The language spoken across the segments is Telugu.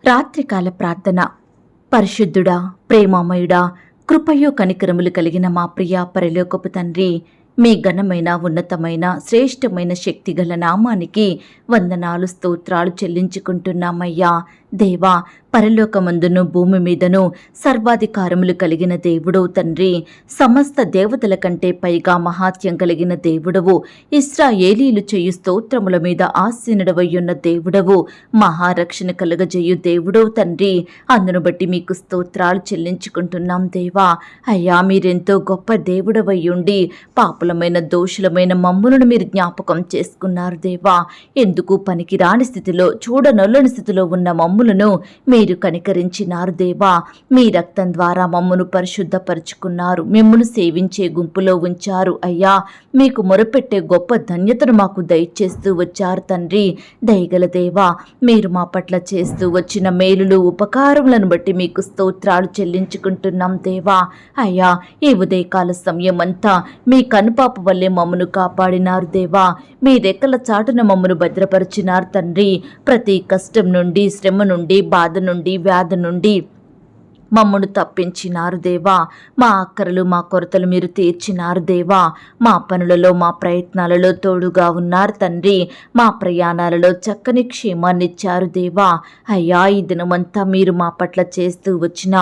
రాత్రికాల ప్రార్థన. పరిశుద్ధుడా, ప్రేమామయుడా, కృపయో కనికరములు కలిగిన మా ప్రియ పరలోకపు తండ్రి, మీ ఘనమైన ఉన్నతమైన శ్రేష్టమైన శక్తిగల నామానికి వందనాలు స్తోత్రాలు చెల్లించుకుంటున్నామయ్యా. దేవా, పరలోకమందును భూమి మీదను సర్వాధికారములు కలిగిన దేవుడవు తండ్రి, సమస్త దేవతల కంటే పైగా మహాత్యం కలిగిన దేవుడవు, ఇశ్రాయేలీలు చేయు స్తోత్రముల మీద ఆసీనుడవయ్యున్న దేవుడవు, మహారక్షణ కలుగజేయు దేవుడవు తండ్రి. అందును బట్టి మీకు స్తోత్రాలు చెల్లించుకుంటున్నాం దేవా. అయ్యా, మీరెంతో గొప్ప దేవుడవయ్యుండి పాపులమైన దోషులమైన మమ్ములను మీరు జ్ఞాపకం చేసుకున్నారు దేవా. ఎందుకు పనికి రాని స్థితిలో, చూడనొల్లని స్థితిలో ఉన్న మమ్ములను మీరు కనికరించినారు దేవా. మీ రక్తం ద్వారా మమ్మను పరిశుద్ధపరుచుకున్నారు, మిమ్మల్ని సేవించే గుంపులో ఉంచారు అయ్యా. మీకు మొరపెట్టే గొప్ప ధన్యతను మాకు దయచేస్తూ వచ్చారు తండ్రి. దయగల దేవా, మీరు మా పట్ల చేస్తూ వచ్చిన మేలులు ఉపకారములను బట్టి మీకు స్తోత్రాలు చెల్లించుకుంటున్నాం దేవా. అయ్యా, ఈ ఉదయకాల సమయం అంతా మీ కనుపాప వల్లే మమ్మను కాపాడినారు దేవా. మీ రెక్కల చాటున మమ్మను భద్రపరిచినారు తండ్రి. ప్రతి కష్టం నుండి, శ్రమ నుండి, బాధ నుండి, వ్యాధి నుండి మమ్మను తప్పించినారు దేవా. మా అక్కరలు, మా కొరతలు మీరు తీర్చినారు దేవా. మా పనులలో, మా ప్రయత్నాలలో తోడుగా ఉన్నారు తండ్రి. మా ప్రయాణాలలో చక్కని క్షేమాన్నిచ్చారు దేవా. అయ్యా, ఈ దినమంతా మీరు మా పట్ల చేస్తూ వచ్చిన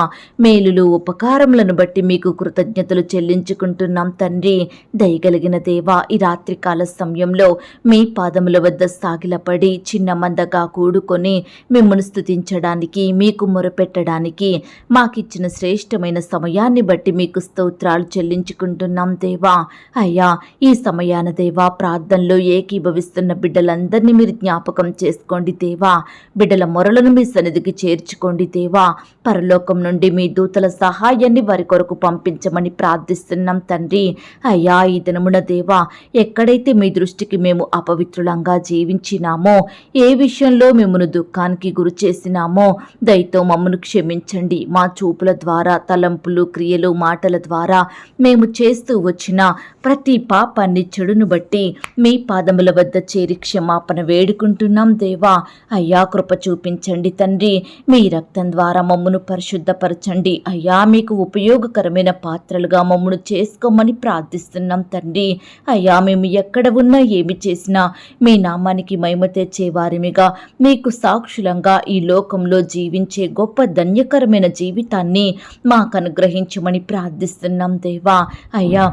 మేలులు ఉపకారములను బట్టి మీకు కృతజ్ఞతలు చెల్లించుకుంటున్నాం తండ్రి. దయగలిగిన దేవా, ఈ రాత్రికాల సమయంలో మీ పాదముల వద్ద సాగిలపడి చిన్న మందగా కూడుకొని మిమ్మల్ని స్తుతించడానికి, మీకు మొరపెట్టడానికి మాకిచ్చిన శ్రేష్టమైన సమయాన్ని బట్టి మీకు స్తోత్రాలు చెల్లించుకుంటున్నాం దేవా. అయ్యా, ఈ సమయాన దేవా, ప్రార్థనలో ఏకీభవిస్తున్న బిడ్డలందరినీ మీరు జ్ఞాపకం చేసుకోండి దేవా. బిడ్డల మొరలను మీ సన్నిధికి చేర్చుకోండి దేవా. పరలోకం నుండి మీ దూతల సహాయాన్ని వారి కొరకు పంపించమని ప్రార్థిస్తున్నాం తండ్రి. అయ్యా, ఈ దినమున దేవా, ఎక్కడైతే మీ దృష్టికి మేము అపవిత్రులంగా జీవించినామో, ఏ విషయంలో మిమ్మను దుఃఖానికి గురి చేసినామో దయతో మమ్మను క్షమించండి. మా చూపుల ద్వారా, తలంపులు, క్రియలు, మాటల ద్వారా మేము చేస్తూ వచ్చిన ప్రతి పాపాన్ని, చెడును బట్టి మీ పాదముల వద్ద చేరి క్షమాపణ వేడుకుంటున్నాం దేవా. అయ్యా, కృప చూపించండి తండ్రి. మీ రక్తం ద్వారా మమ్మను పరిశుద్ధపరచండి అయ్యా. మీకు ఉపయోగకరమైన పాత్రలుగా మమ్మను చేసుకోమని ప్రార్థిస్తున్నాం తండ్రి. అయ్యా, మేము ఎక్కడ ఉన్నా, ఏమి చేసినా మీ నామానికి మహిమ తెచ్చేవారిమిగా, మీకు సాక్షులంగా ఈ లోకంలో జీవించే గొప్ప ధన్యకరమైన జీవితాన్ని మాకు అనుగ్రహించమని ప్రార్థిస్తున్నాం దేవా. అయ్యా,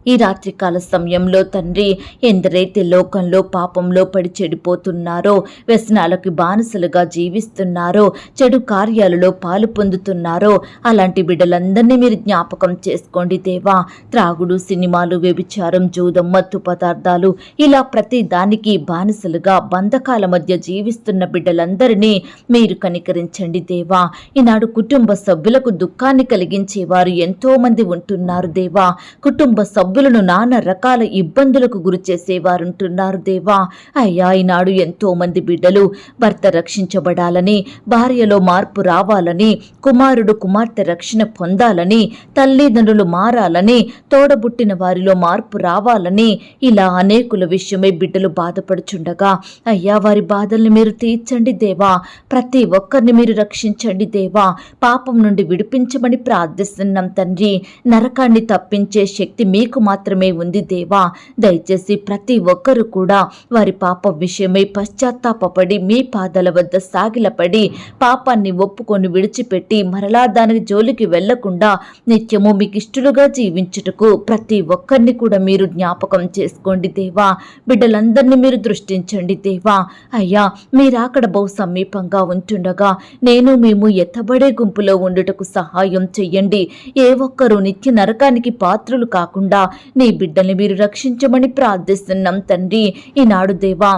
ఈ రాత్రికాల సమయంలో తండ్రి, ఎందరైతే లోకంలో పాపంలో పడి చెడిపోతున్నారో, వ్యసనాలకు బానిసలుగా జీవిస్తున్నారో, చెడు కార్యాలలో పాలు పొందుతున్నారో అలాంటి బిడ్డలందరినీ మీరు జ్ఞాపకం చేసుకోండి దేవా. త్రాగుడు, సినిమాలు, వ్యభిచారం, జూదం, మత్తు పదార్థాలు, ఇలా ప్రతి దానికి బానిసలుగా బంధకాల మధ్య జీవిస్తున్న బిడ్డలందరినీ మీరు కనికరించండి దేవా. ఈనాడు కుటుంబ సభ్యులకు దుఃఖాన్ని కలిగించేవారు ఎంతో మంది ఉంటున్నారు దేవా. కుటుంబ సభ్యులను నానా రకాల ఇబ్బందులకు గురి చేసేవారుంటున్నారు దేవా. అయ్యా, ఈనాడు ఎంతో మంది బిడ్డలు భర్త రక్షించబడాలని, భార్యలో మార్పు రావాలని, కుమారుడు కుమార్తె రక్షణ పొందాలని, తల్లిదండ్రులు మారాలని, తోడబుట్టిన వారిలో మార్పు రావాలని, ఇలా అనేకుల విషయమై బిడ్డలు బాధపడుచుండగా అయ్యా, వారి బాధల్ని మీరు తీర్చండి దేవా. ప్రతి ఒక్కరిని మీరు రక్షించండి దేవా. పాపం నుండి విడిపించమని ప్రార్థిస్తున్నాం తండ్రి. నరకాన్ని తప్పించే శక్తి మీకు మాత్రమే ఉంది దేవా. దయచేసి ప్రతి ఒక్కరూ కూడా వారి పాప విషయమై పశ్చాత్తాపడి మీ పాదాల వద్ద సాగిలపడి పాపాన్ని ఒప్పుకొని విడిచిపెట్టి మరలా దానికి జోలికి వెళ్లకుండా నిత్యము మీకు ఇష్టలుగా జీవించుటకు ప్రతి ఒక్కరిని కూడా మీరు జ్ఞాపకం చేసుకోండి దేవా. బిడ్డలందరినీ మీరు దృష్టించండి దేవా. అయ్యా, మీరాకడ బహు సమీపంగా ఉంటుండగా నేను మేము ఎత్తబడే గుంపులో ఉండుటకు సహాయం చెయ్యండి. ఏ ఒక్కరూ నిత్య నరకానికి పాత్రులు కాకుండా నీ బిడ్డల్ని మీరు రక్షించమని ప్రార్థిస్తున్నాం తండ్రి. ఈనాడు దేవా,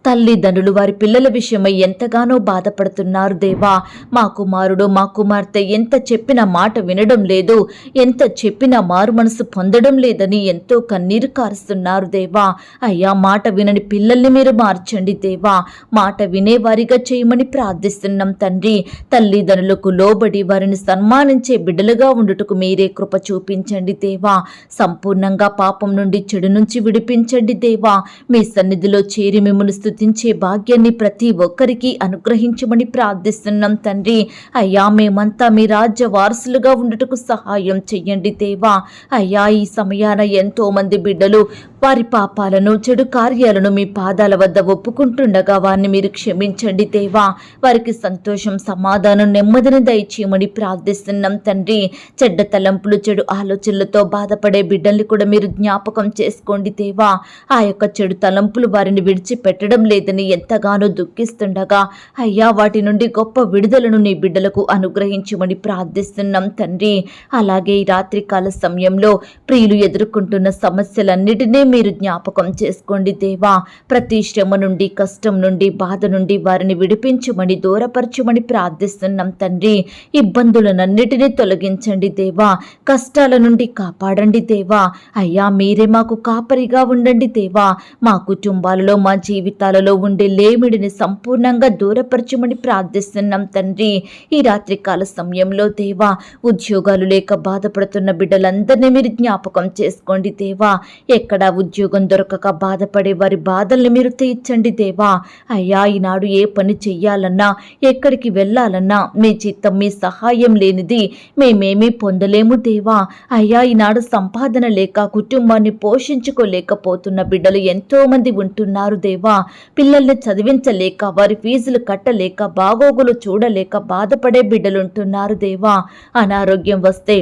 తల్లిదండ్రులు వారి పిల్లల విషయమై ఎంతగానో బాధపడుతున్నారు దేవా. మా కుమారుడు, మా కుమార్తె ఎంత చెప్పినా మాట వినడం లేదు, ఎంత చెప్పినా మారు మనసు పొందడం లేదని ఎంతో కన్నీరు కారుస్తున్నారు దేవా. అయ్యా, మాట వినని పిల్లల్ని మీరు మార్చండి దేవా. మాట వినేవారిగా చేయమని ప్రార్థిస్తున్నాం తండ్రి. తల్లిదండ్రులకు లోబడి వారిని సన్మానించే బిడ్డలుగా ఉండుటకు మీరే కృప చూపించండి దేవా. సంపూర్ణంగా పాపం నుండి, చెడు నుంచి విడిపించండి దేవా. మీ సన్నిధిలో చేరి మిమ్మల్ని స్తుతించే భాగ్యాన్ని ప్రతి ఒక్కరికి అనుగ్రహించమని ప్రార్థిస్తున్నాం తండ్రి. అయ్యా, మేమంతా మీ రాజ్య వారసులుగా ఉండుటకు సహాయం చెయ్యండి దేవా. అయ్యా, ఈ సమయాన ఎంతో మంది బిడ్డలు వారి పాపాలను, చెడు కార్యాలను మీ పాదాల వద్ద ఒప్పుకుంటుండగా వారిని మీరు క్షమించండి దేవా. వారికి సంతోషం, సమాధానం, నెమ్మదిని దయచేయమని ప్రార్థిస్తున్నాం తండ్రి. చెడ్డ తలంపులు, చెడు ఆలోచనలతో బాధపడే బిడ్డల్ని కూడా మీరు జ్ఞాపకం చేసుకోండి దేవా. ఆ యొక్క చెడు తలంపులు వారిని విడిచిపెట్టడం లేదని ఎంతగానో దుఃఖిస్తుండగా అయ్యా, వాటి నుండి గొప్ప విడుదలను నీ బిడ్డలకు అనుగ్రహించమని ప్రార్థిస్తున్నాం తండ్రి. అలాగే ఈ రాత్రికాల సమయంలో ప్రియులు ఎదుర్కొంటున్న సమస్యలన్నిటినీ మీరు జ్ఞాపకం చేసుకోండి దేవా. ప్రతి శ్రమ నుండి, కష్టం నుండి, బాధ నుండి వారిని విడిపించమని, దూరపరచమని ప్రార్థిస్తున్నాం తండ్రి. ఇబ్బందులనన్నిటినీ తొలగించండి దేవా. కష్టాల నుండి కాపాడండి దేవా. అయ్యా, మీరే మాకు కాపరిగా ఉండండి దేవా. మా కుటుంబాలలో, మా జీవితాలలో ఉండే లేమిడిని సంపూర్ణంగా దూరపరచమని ప్రార్థిస్తున్నాం తండ్రి. ఈ రాత్రికాల సమయంలో దేవా, ఉద్యోగాలు లేక బాధపడుతున్న బిడ్డలందరినీ మీరు జ్ఞాపకం చేసుకోండి దేవా. ఎక్కడ ఉద్యోగం దొరకక బాధపడే వారి బాధల్ని మీరు తీర్చండి దేవా. అయ్యా, ఈనాడు ఏ పని చెయ్యాలన్నా, ఎక్కడికి వెళ్ళాలన్నా మీ చిత్తం, మీ సహాయం లేనిది మేమేమీ పొందలేము దేవా. అయ్యా, ఈనాడు సంపాదన లేక కుటుంబాన్ని పోషించుకోలేకపోతున్న బిడ్డలు ఎంతో మంది ఉంటున్నారు దేవా. పిల్లల్ని చదివించలేక, వారి ఫీజులు కట్టలేక, బాగోగులు చూడలేక బాధపడే బిడ్డలుంటున్నారు దేవా. అనారోగ్యం వస్తే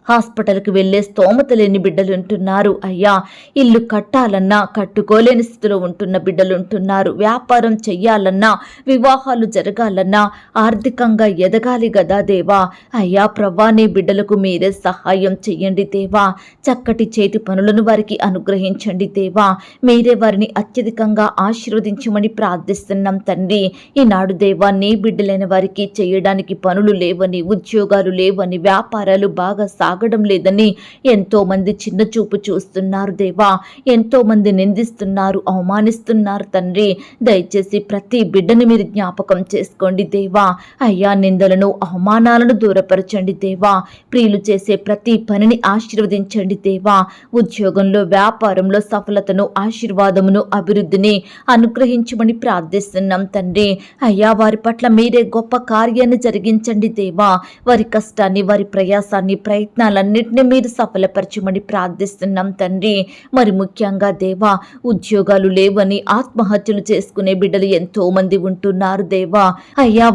హాస్పిటల్కి వెళ్లే స్తోమత లేని బిడ్డలు ఉంటున్నారు అయ్యా. ఇల్లు కట్టాలన్నా కట్టుకోలేని స్థితిలో ఉంటున్న బిడ్డలు ఉంటున్నారు. వ్యాపారం చెయ్యాలన్నా, వివాహాలు జరగాలన్నా, ఆర్థికంగా ఎదగాలి గదా దేవా. అయ్యా ప్రవ్వా, నీ బిడ్డలకు మీరే సహాయం చెయ్యండి దేవా. చక్కటి చేతి పనులను వారికి అనుగ్రహించండి దేవా. మీరే వారిని అత్యధికంగా ఆశీర్వదించమని ప్రార్థిస్తున్నాం తండ్రి. ఈనాడు దేవా, నీ బిడ్డలైన వారికి చేయడానికి పనులు లేవని, ఉద్యోగాలు లేవని, వ్యాపారాలు బాగా సాగడం లేదని ఎంతో మంది చిన్న చూపు చూస్తున్నారు దేవా. ఎంతో మంది నిందిస్తున్నారు, అవమానిస్తున్నారు తండ్రి. దయచేసి ప్రతి బిడ్డని మీరు జ్ఞాపకం చేసుకోండి దేవా. అయ్యా, నిందలను, అవమానాలను దూరపరచండి దేవా. ప్రియులు చేసే ప్రతి పనిని ఆశీర్వదించండి దేవా. ఉద్యోగంలో, వ్యాపారంలో సఫలతను, ఆశీర్వాదమును, అభివృద్ధిని అనుగ్రహించమని ప్రార్థిస్తున్నాం తండ్రి. అయ్యా, వారి పట్ల మీరే గొప్ప కార్యాన్ని జరిగించండి దేవా. వారి కష్టాన్ని, వారి ప్రయాసాన్ని, ప్రయత్నాలన్నింటినీ మీరు సఫలపరచమని ప్రార్థిస్తున్నాం తండ్రి. మరి ముఖ్యంగా దేవా, ఉద్యోగాలు లేవని ఆత్మహత్యలు చేసుకునే బిడ్డలు ఎంతో మంది ఉంటున్నారు దేవా. అయ్యా,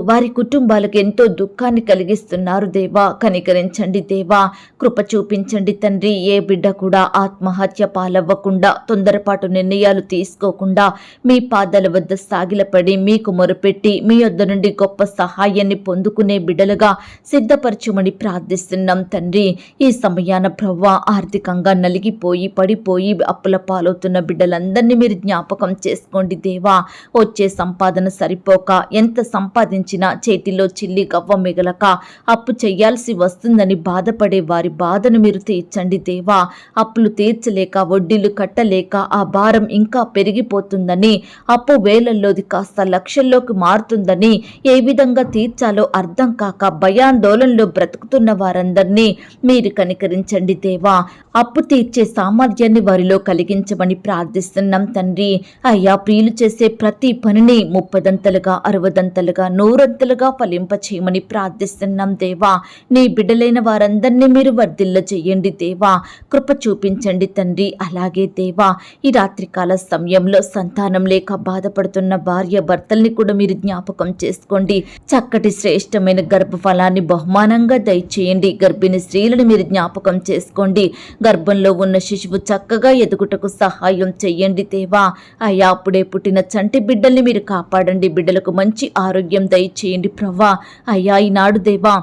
వారి కుటుంబాలకు ఎంతో దుఃఖాన్ని కలిగిస్తున్నారు దేవా. కనికరించండి దేవా. కృప చూపించండి తండ్రి. ఏ బిడ్డ కూడా ఆత్మహత్య పాలవ్వకుండా, తొందరపాటు నిర్ణయాలు తీసుకోకుండా మీ పాదాల వద్ద సాగిలపడి మీకు మొరుపెట్టి మీ వద్ద నుండి గొప్ప సహాయాన్ని పొందుకునే బిడ్డలుగా సిద్ధపరచమని ప్రార్థిస్తున్నాం తండ్రి. ఈ సమయాన ప్రవ్వా, ఆర్థికంగా నలిగిపోయి పడిపోయి అప్పుల పాలవుతున్న బిడ్డలందరినీ మీరు జ్ఞాపకం చేసుకోండి దేవా. వచ్చే సంపాదన సరిపోక, ఎంత సంపాదించినా చేతిలో చిల్లి గవ్వ మిగలక అప్పు చెయ్యాల్సి వస్తుందని బాధపడే వారి బాధను మీరు తీర్చండి దేవా. అప్పులు తీర్చలేక, వడ్డీలు కట్టలేక ఆ భారం ఇంకా పెరిగిపోతుందని, అప్పు వేలల్లోది కాస్త లక్షల్లోకి మారుతుందని, ఏ విధంగా తీర్చాలో అర్థం కాక భయాందోళనలో బ్రతుకుతున్న వారందరినీ మీరు కనికరించండి దేవా. అప్పు తీర్చే సామర్థ్యాన్ని వారిలో కలిగించమని ప్రార్థిస్తున్నాం తండ్రి. అయ్యా, ప్రియులు చేసే ప్రతి పనిని 30దంతలుగా, 60దంతలుగా, 100ంతలుగా ఫలింపచేయమని ప్రార్థిస్తున్నాం దేవా. నీ బిడ్డలైన వారందరినీ మీరు వర్ధిల్ల చెయ్యండి దేవా. కృప చూపించండి తండ్రి. అలాగే దేవా, ఈ రాత్రికాల సమయంలో సంతానం లేక బాధపడుతున్న భార్య భర్తల్ని కూడా మీరు జ్ఞాపకం చేసుకోండి. చక్కటి శ్రేష్టమైన గర్భఫలాన్ని బహుమానంగా దయచేయండి. గర్భిణీ స్త్రీలను మీరు జ్ఞాపకం చేసుకోండి. గర్భంలో ఉన్న శిశువు చక్కగా ఎదుగుటకు సహాయం చెయ్యండి దేవా. అయ్యా, అప్పుడే పుట్టిన చంటి బిడ్డల్ని మీరు కాపాడండి. బిడ్డలకు మంచి ఆరోగ్యం దయచేయండి ప్రవ్వా. అయ్యా, ఈనాడు దేవా,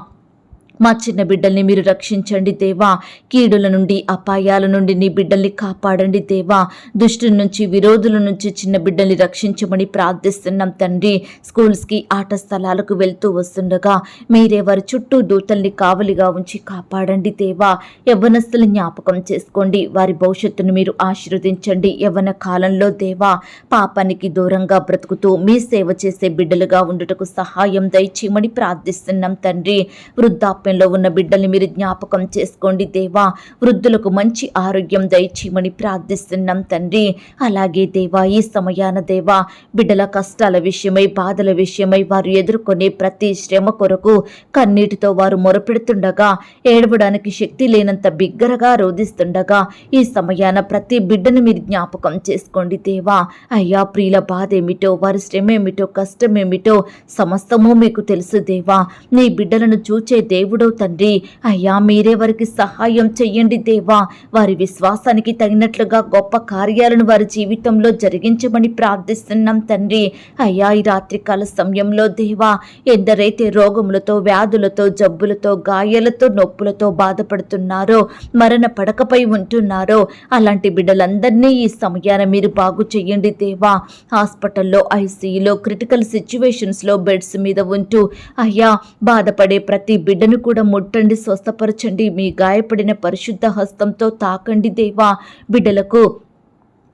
మా చిన్న బిడ్డల్ని మీరు రక్షించండి దేవా. కీడుల నుండి, అపాయాల నుండి నీ బిడ్డల్ని కాపాడండి దేవా. దుష్టుల నుంచి, విరోధుల నుంచి చిన్న బిడ్డల్ని రక్షించమని ప్రార్థిస్తున్నాం తండ్రి. స్కూల్స్కి, ఆట స్థలాలకు వెళ్తూ వస్తుండగా మీరే వారి చుట్టూ దూతల్ని కావలిగా ఉంచి కాపాడండి దేవా. యవ్వనస్తుల జ్ఞాపకం చేసుకోండి. వారి భవిష్యత్తును మీరు ఆశీర్వదించండి. యవ్వన కాలంలో దేవా, పాపానికి దూరంగా బ్రతుకుతూ మీ సేవ చేసే బిడ్డలుగా ఉండుటకు సహాయం దయచేయమని ప్రార్థిస్తున్నాం తండ్రి. వృద్ధాప్యం అనారోగ్యంలో ఉన్న బిడ్డల్ని మీరు జ్ఞాపకం చేసుకోండి దేవా. వృద్ధులకు మంచి ఆరోగ్యం దయచేయమని ప్రార్థిస్తున్నాం తండ్రి. అలాగే దేవా, ఈ సమయాన దేవా బిడ్డల కష్టాల విషయమై, బాధల విషయమై వారు ఎదుర్కొనే ప్రతి శ్రమ కొరకు కన్నీటితో వారు మొరపెడుతుండగా, ఏడవడానికి శక్తి లేనంత బిగ్గరగా రోధిస్తుండగా ఈ సమయాన ప్రతి బిడ్డను మీరు జ్ఞాపకం చేసుకోండి దేవా. అయ్యా, ప్రియుల బాధ ఏమిటో, వారి శ్రమ ఏమిటో, కష్టం ఏమిటో సమస్తము మీకు తెలుసు దేవా. నీ బిడ్డలను చూచే దేవుడో తండ్రి. అయ్యా, మీరే వారికి సహాయం చెయ్యండి దేవా. వారి విశ్వాసానికి తగినట్లుగా గొప్ప కార్యాలను వారి జీవితంలో జరిగించమని ప్రార్థిస్తున్నాం తండ్రి. అయ్యా, ఈ రాత్రికాల సమయంలో దేవా ఎందరైతే రోగములతో, వ్యాధులతో, జబ్బులతో, గాయాలతో, నొప్పులతో బాధపడుతున్నారో, మరణ పడకపై ఉంటున్నారో అలాంటి బిడ్డలందరినీ ఈ సమయాన మీరు బాగు చెయ్యండి దేవా. హాస్పిటల్లో, ఐసీయూలో, క్రిటికల్ సిచ్యువేషన్స్లో బెడ్స్ మీద ఉంటూ అయ్యా బాధపడే ప్రతి బిడ్డను కూడా ముట్టండి, స్వస్థపరచండి. మీ గాయపడిన పరిశుద్ధ హస్తంతో తాకండి దేవా. బిడ్డలకు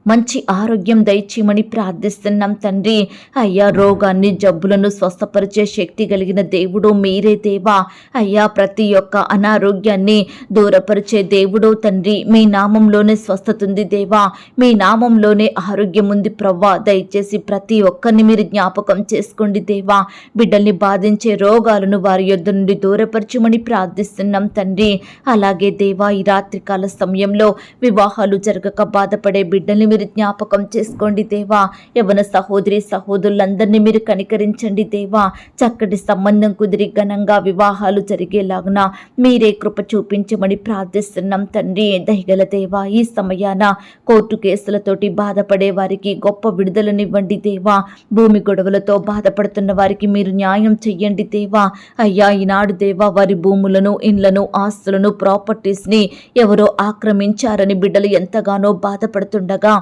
మంచి ఆరోగ్యం దయచేయమని ప్రార్థిస్తున్నాం తండ్రి. అయ్యా, రోగాన్ని, జబ్బులను స్వస్థపరిచే శక్తి కలిగిన దేవుడు మీరే దేవా. అయ్యా, ప్రతి ఒక్క అనారోగ్యాన్ని దూరపరిచే దేవుడో తండ్రి. మీ నామంలోనే స్వస్థత ఉంది దేవా. మీ నామంలోనే ఆరోగ్యం ఉంది ప్రవ్వా. దయచేసి ప్రతి ఒక్కరిని మీరు జ్ఞాపకం చేసుకోండి దేవా. బిడ్డల్ని బాధించే రోగాలను వారి యొద్ద నుండి దూరపరచమని ప్రార్థిస్తున్నాం తండ్రి. అలాగే దేవా, ఈ రాత్రికాల సమయంలో వివాహాలు జరగక బాధపడే బిడ్డల్ని మీరు జ్ఞాపకం చేసుకోండి దేవా. యవన సహోదరి సహోదరులందరినీ మీరు కనికరించండి దేవా. చక్కటి సంబంధం కుదిరి ఘనంగా వివాహాలు జరిగేలాగున మీరే కృప చూపించమని ప్రార్థిస్తున్నాం తండ్రి. దయగల దేవా, ఈ సమయాన కోర్టు కేసులతోటి బాధపడే వారికి గొప్ప విడుదలనివ్వండి దేవా. భూమి గొడవలతో బాధపడుతున్న వారికి మీరు న్యాయం చెయ్యండి దేవా. అయ్యా, ఈనాడు దేవా వారి భూములను, ఇండ్లను, ఆస్తులను, ప్రాపర్టీస్ని ఎవరో ఆక్రమించారని బిడ్డలు ఎంతగానో బాధపడుతుండగా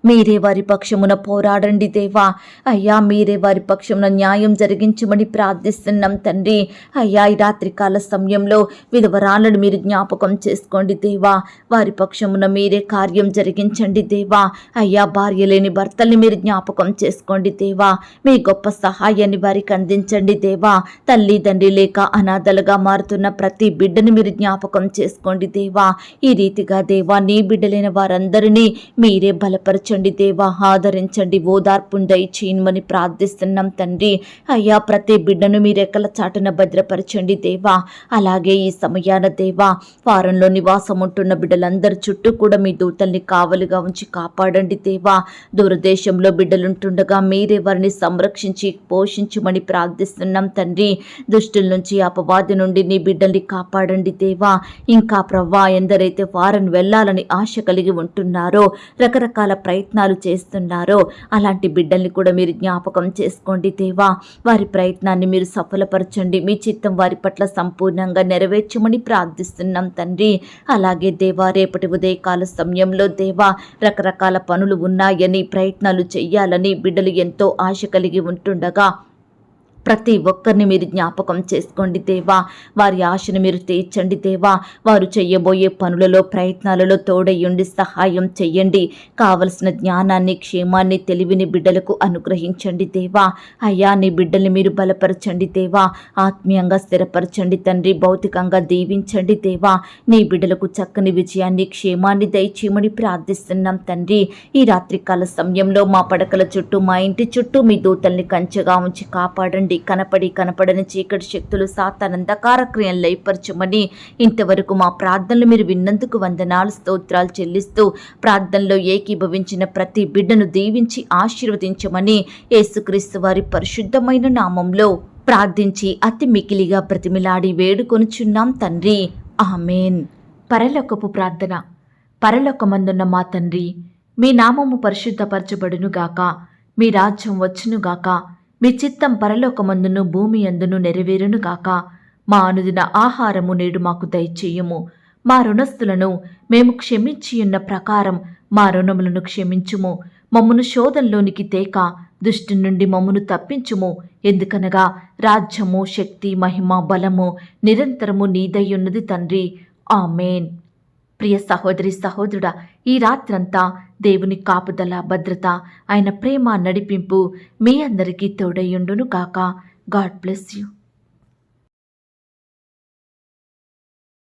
మీరే వారి పక్షమున పోరాడండి దేవా. అయ్యా, మీరే వారి పక్షమున న్యాయం జరిగించమని ప్రార్థిస్తున్నాం తండ్రి. అయ్యా, ఈ రాత్రికాల సమయంలో విధవరాలను మీరు జ్ఞాపకం చేసుకోండి దేవా. వారి పక్షమున మీరే కార్యం జరిగించండి దేవా. అయ్యా, భార్య లేని భర్తల్ని మీరు జ్ఞాపకం చేసుకోండి దేవా. మీ గొప్ప సహాయాన్ని వారికి అందించండి దేవా. తల్లి తండ్రి లేక అనాథలుగా మారుతున్న ప్రతి బిడ్డని మీరు జ్ఞాపకం చేసుకోండి దేవా. ఈ రీతిగా దేవా నీ బిడ్డలైన వారందరినీ మీరే బలపరచండి దేవా. ఆదరించండి, ఓదార్పును దయచేయమని ప్రార్థిస్తున్నాం తండ్రి. అయ్యా, ప్రతి బిడ్డను మీ రెక్కల చాటున భద్రపరచండి దేవా. అలాగే ఈ సమయాన దేవా వారంలో నివాసం ఉంటున్న బిడ్డలందరి చుట్టూ కూడా మీ దూతల్ని కావలిగా ఉంచి కాపాడండి దేవా. దూరదేశంలో బిడ్డలుంటుండగా మీరే వారిని సంరక్షించి పోషించమని ప్రార్థిస్తున్నాం తండ్రి. దుష్టుల నుంచి, అపవాది నుండి నీ బిడ్డల్ని కాపాడండి దేవా. ఇంకా ప్రవ్వా ఎందరైతే వారిని వెళ్ళాలని ఆశ కలిగి ఉంటున్నారో, రకరకాల ప్రయత్నాలు చేస్తున్నారో అలాంటి బిడ్డల్ని కూడా మీరు జ్ఞాపకం చేసుకోండి దేవా. వారి ప్రయత్నాన్ని మీరు సఫలపరచండి. మీ చిత్తం వారి పట్ల సంపూర్ణంగా నెరవేర్చమని ప్రార్థిస్తున్నాం తండ్రి. అలాగే దేవా, రేపటి ఉదయకాల సమయంలో దేవా రకరకాల పనులు ఉన్నాయని, ప్రయత్నాలు చెయ్యాలని బిడ్డలు ఎంతో ఆశ కలిగి ఉంటుండగా ప్రతి ఒక్కరిని మీరు జ్ఞాపకం చేసుకోండి దేవా. వారి ఆశను మీరు తీర్చండి దేవా. వారు చెయ్యబోయే పనులలో, ప్రయత్నాలలో తోడయ్యుండి సహాయం చెయ్యండి. కావలసిన జ్ఞానాన్ని, క్షేమాన్ని, తెలివిని బిడ్డలకు అనుగ్రహించండి దేవా. అయ్యా, నీ బిడ్డల్ని మీరు బలపరచండి దేవా. ఆత్మీయంగా స్థిరపరచండి తండ్రి. భౌతికంగా దీవించండి దేవా. నీ బిడ్డలకు చక్కని విజయాన్ని, క్షేమాన్ని దయచేయమని ప్రార్థిస్తున్నాం తండ్రి. ఈ రాత్రికాల సమయంలో మా పడకల చుట్టూ, మా ఇంటి చుట్టూ మీ దూతల్ని కంచెగా ఉంచి కాపాడండి. కనపడని చీకటి శక్తులు, సాతాను అంధకార క్రియలు లయపరచమని ఇంతవరకు మా ప్రార్థనలు మీరు విన్నందుకు వందనాలు, స్తోత్రాలు చెల్లిస్తూ ప్రార్థనలో ఏకీభవించిన ప్రతి బిడ్డను దీవించి ఆశీర్వదించమని యేసుక్రీస్తు వారి పరిశుద్ధమైన నామంలో ప్రార్థించి అతి మికిలిగా బ్రతిమిలాడి వేడుకొనుచున్నాం తండ్రి. ఆమేన్. పరలోకపు ప్రార్థన. పరలోకమందున్న మా తండ్రి, మీ నామము పరిశుద్ధపరచబడునుగాక. మీ రాజ్యం వచ్చునుగాక. మీ చిత్తం పరలోకమందును భూమి అందును నెరవేరునుగాక. మా అనుదిన ఆహారము నేడు మాకు దయచేయము. మా రుణస్థులను మేము క్షమించియున్న ప్రకారం మా రుణములను క్షమించుము. మమ్మును శోధంలోనికి తేక దుష్టు నుండి మమ్మును తప్పించుము. ఎందుకనగా రాజ్యము, శక్తి, మహిమ, బలము నిరంతరము నీదయ్యున్నది తండ్రి. ఆమేన్. ప్రియ సహోదరి సహోదరుడా, ఈ రాత్రంతా దేవుని కాపుదల, భద్రత, ఆయన ప్రేమ, నడిపింపు మీ అందరికీ తోడయ్యుండును గాక. God bless you.